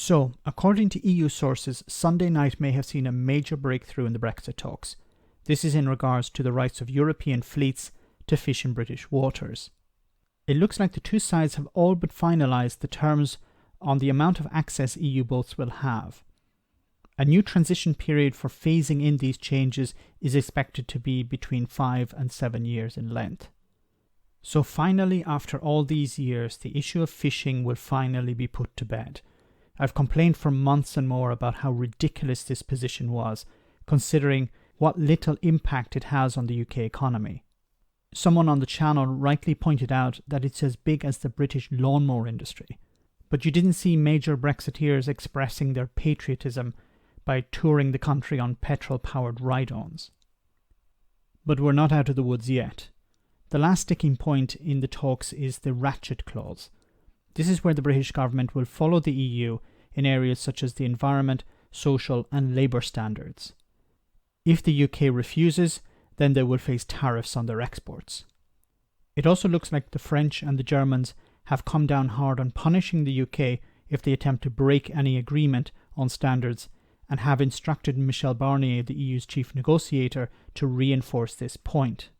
So, according to EU sources, Sunday night may have seen a major breakthrough in the Brexit talks. This is in regards to the rights of European fleets to fish in British waters. It looks like the two sides have all but finalised the terms on the amount of access EU boats will have. A new transition period for phasing in these changes is expected to be between 5 and 7 years in length. So finally, after all these years, the issue of fishing will finally be put to bed. I've complained for months and more about how ridiculous this position was, considering what little impact it has on the UK economy. Someone on the channel rightly pointed out that it's as big as the British lawnmower industry. But you didn't see major Brexiteers expressing their patriotism by touring the country on petrol-powered ride-ons. But we're not out of the woods yet. The last sticking point in the talks is the ratchet clause. This is where the British government will follow the EU in areas such as the environment, social and labour standards. If the UK refuses, then they will face tariffs on their exports. It also looks like the French and the Germans have come down hard on punishing the UK if they attempt to break any agreement on standards, and have instructed Michel Barnier, the EU's chief negotiator, to reinforce this point.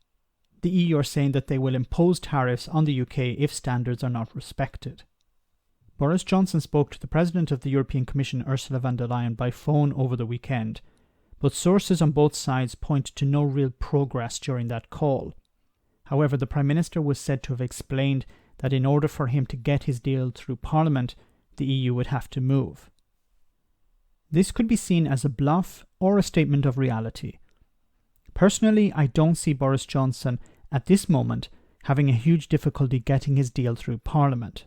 The EU are saying that they will impose tariffs on the UK if standards are not respected. Boris Johnson spoke to the President of the European Commission, Ursula von der Leyen, by phone over the weekend, but sources on both sides point to no real progress during that call. However, the Prime Minister was said to have explained that in order for him to get his deal through Parliament, the EU would have to move. This could be seen as a bluff or a statement of reality. Personally, I don't see Boris Johnson at this moment having a huge difficulty getting his deal through Parliament.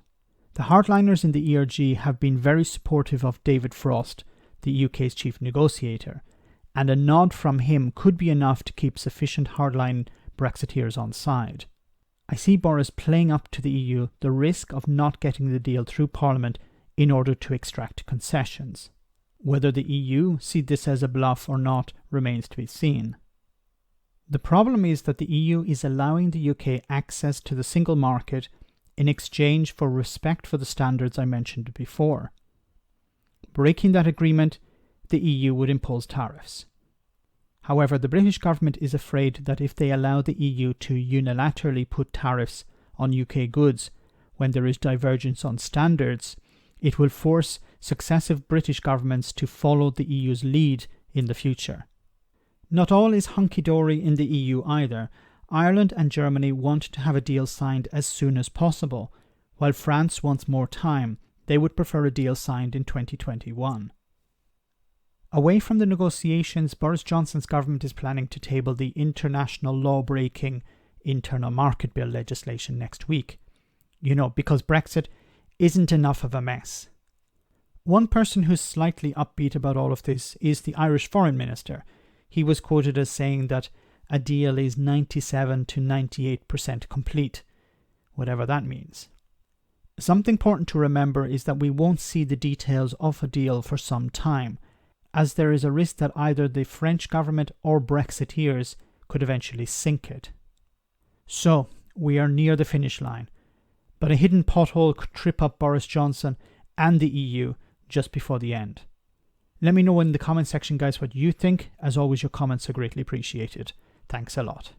The hardliners in the ERG have been very supportive of David Frost, the UK's chief negotiator, and a nod from him could be enough to keep sufficient hardline Brexiteers on side. I see Boris playing up to the EU the risk of not getting the deal through Parliament in order to extract concessions. Whether the EU see this as a bluff or not remains to be seen. The problem is that the EU is allowing the UK access to the single market in exchange for respect for the standards I mentioned before. Breaking that agreement, the EU would impose tariffs. However, the British government is afraid that if they allow the EU to unilaterally put tariffs on UK goods when there is divergence on standards, it will force successive British governments to follow the EU's lead in the future. Not all is hunky-dory in the EU either. Ireland and Germany want to have a deal signed as soon as possible, while France wants more time. They would prefer a deal signed in 2021. Away from the negotiations, Boris Johnson's government is planning to table the international law-breaking internal market bill legislation next week. Because Brexit isn't enough of a mess. One person who's slightly upbeat about all of this is the Irish Foreign Minister. He was quoted as saying that a deal is 97 to 98% complete, whatever that means. Something important to remember is that we won't see the details of a deal for some time, as there is a risk that either the French government or Brexiteers could eventually sink it. So, we are near the finish line, but a hidden pothole could trip up Boris Johnson and the EU just before the end. Let me know in the comment section, guys, what you think. As always, your comments are greatly appreciated. Thanks a lot.